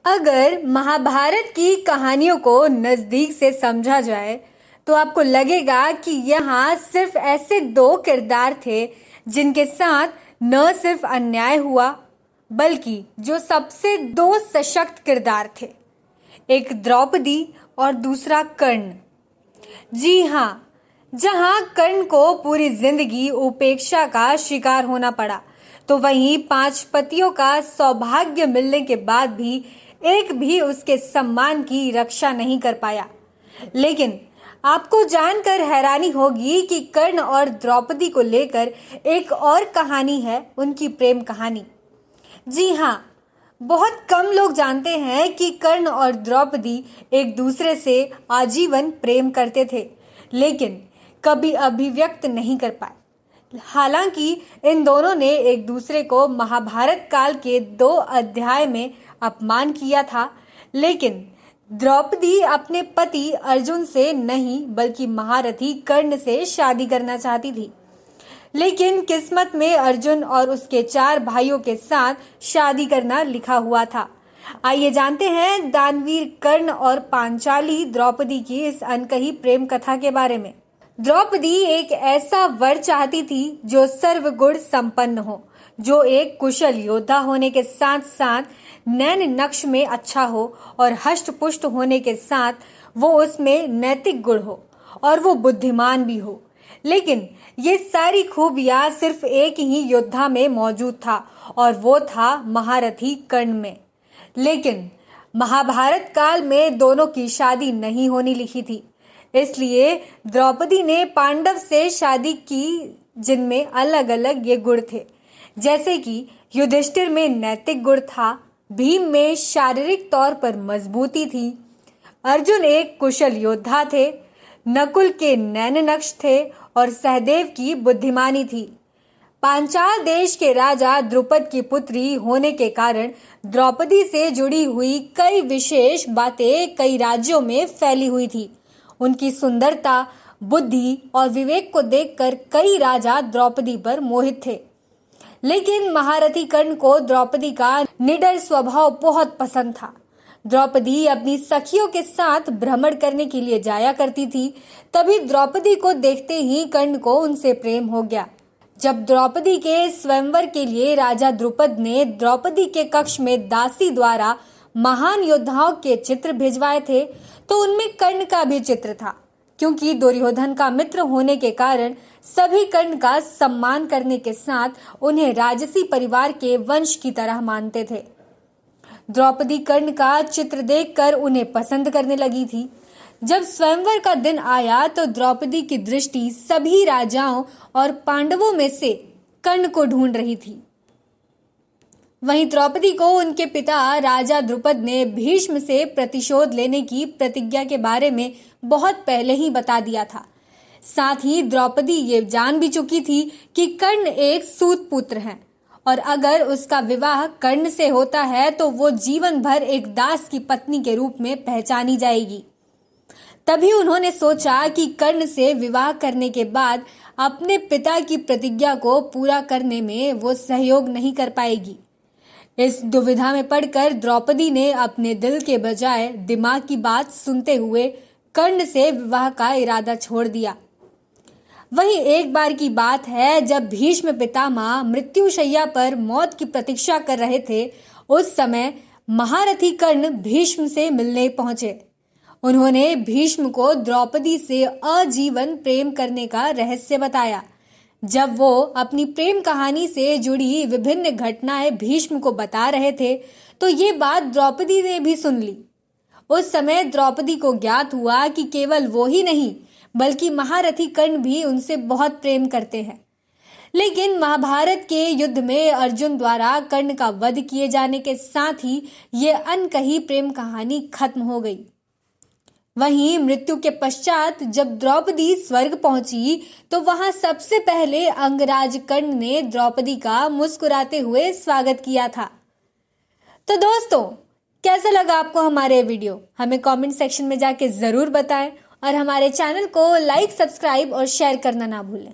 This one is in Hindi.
अगर महाभारत की कहानियों को नजदीक से समझा जाए तो आपको लगेगा कि यहाँ सिर्फ ऐसे दो किरदार थे जिनके साथ न सिर्फ अन्याय हुआ बल्कि जो सबसे दो सशक्त किरदार थे, एक द्रौपदी और दूसरा कर्ण। जी हाँ, जहाँ कर्ण को पूरी जिंदगी उपेक्षा का शिकार होना पड़ा तो वहीं 5 पतियों का सौभाग्य मिलने के बाद भी एक भी उसके सम्मान की रक्षा नहीं कर पाया। लेकिन आपको जानकर हैरानी होगी कि कर्ण और द्रौपदी को लेकर एक और कहानी है, उनकी प्रेम कहानी। जी हाँ, बहुत कम लोग जानते हैं कि कर्ण और द्रौपदी एक दूसरे से आजीवन प्रेम करते थे, लेकिन कभी अभिव्यक्त नहीं कर पाए। हालांकि इन दोनों ने एक दूसरे को महाभारत काल के 2 अध्याय में अपमान किया था, लेकिन द्रौपदी अपने पति अर्जुन से नहीं बल्कि महारथी कर्ण से शादी करना चाहती थी। लेकिन किस्मत में अर्जुन और उसके 4 भाइयों के साथ शादी करना लिखा हुआ था। आइए जानते हैं दानवीर कर्ण और पांचाली द्रौपदी की इस अनकही प्रेम कथा के बारे में। द्रौपदी एक ऐसा वर चाहती थी जो सर्वगुण संपन्न हो, जो एक कुशल योद्धा होने के साथ साथ नैन नक्श में अच्छा हो और हष्ट पुष्ट होने के साथ वो उसमें नैतिक गुण हो और वो बुद्धिमान भी हो। लेकिन ये सारी खूबियां सिर्फ एक ही योद्धा में मौजूद था और वो था महारथी कर्ण में। लेकिन महाभारत काल में दोनों की शादी नहीं होनी लिखी थी, इसलिए द्रौपदी ने पांडव से शादी की जिनमें अलग अलग ये गुण थे, जैसे कि युधिष्ठिर में नैतिक गुण था, भीम में शारीरिक तौर पर मजबूती थी, अर्जुन एक कुशल योद्धा थे, नकुल के नैन नक्श थे और सहदेव की बुद्धिमानी थी। पांचाल देश के राजा द्रुपद की पुत्री होने के कारण द्रौपदी से जुड़ी हुई कई विशेष बातें कई राज्यों में फैली हुई थी। उनकी सुंदरता, बुद्धि और विवेक को देखकर कई राजा द्रौपदी पर मोहित थे। लेकिन महारथी कर्ण को द्रौपदी का निडर स्वभाव बहुत पसंद था। द्रौपदी अपनी सखियों के साथ भ्रमण करने के लिए जाया करती थी। तभी द्रौपदी को देखते ही कर्ण को उनसे प्रेम हो गया। जब द्रौपदी के स्वयंवर के लिए राजा द्रुपद ने द्रौपदी के कक्ष में दासी द्वारा महान योद्धाओं के चित्र भिजवाए थे तो उनमें कर्ण का भी चित्र था। क्योंकि दुर्योधन का मित्र होने के कारण सभी कर्ण का सम्मान करने के साथ उन्हें राजसी परिवार के वंश की तरह मानते थे। द्रौपदी कर्ण का चित्र देखकर उन्हें पसंद करने लगी थी। जब स्वयंवर का दिन आया तो द्रौपदी की दृष्टि सभी राजाओं और पांडवों में से कर्ण को ढूंढ रही थी। वहीं द्रौपदी को उनके पिता राजा द्रुपद ने भीष्म से प्रतिशोध लेने की प्रतिज्ञा के बारे में बहुत पहले ही बता दिया था। साथ ही द्रौपदी ये जान भी चुकी थी कि कर्ण एक सूत पुत्र है और अगर उसका विवाह कर्ण से होता है तो वो जीवन भर एक दास की पत्नी के रूप में पहचानी जाएगी। तभी उन्होंने सोचा कि कर्ण से विवाह करने के बाद अपने पिता की प्रतिज्ञा को पूरा करने में वो सहयोग नहीं कर पाएगी। इस दुविधा में पड़कर द्रौपदी ने अपने दिल के बजाय दिमाग की बात सुनते हुए कर्ण से विवाह का इरादा छोड़ दिया। वहीं एक बार की बात है, जब भीष्म पितामह मृत्युशैया पर मौत की प्रतीक्षा कर रहे थे, उस समय महारथी कर्ण भीष्म से मिलने पहुंचे। उन्होंने भीष्म को द्रौपदी से आजीवन प्रेम करने का रहस्य बताया। जब वो अपनी प्रेम कहानी से जुड़ी विभिन्न घटनाएं भीष्म को बता रहे थे तो ये बात द्रौपदी ने भी सुन ली। उस समय द्रौपदी को ज्ञात हुआ कि केवल वो ही नहीं बल्कि महारथी कर्ण भी उनसे बहुत प्रेम करते हैं। लेकिन महाभारत के युद्ध में अर्जुन द्वारा कर्ण का वध किए जाने के साथ ही ये अनकही प्रेम कहानी खत्म हो गई। वहीं मृत्यु के पश्चात जब द्रौपदी स्वर्ग पहुंची तो वहां सबसे पहले अंगराज कर्ण ने द्रौपदी का मुस्कुराते हुए स्वागत किया था। तो दोस्तों, कैसा लगा आपको हमारे वीडियो? हमें कमेंट सेक्शन में जाके जरूर बताएं और हमारे चैनल को लाइक, सब्सक्राइब और शेयर करना ना भूलें।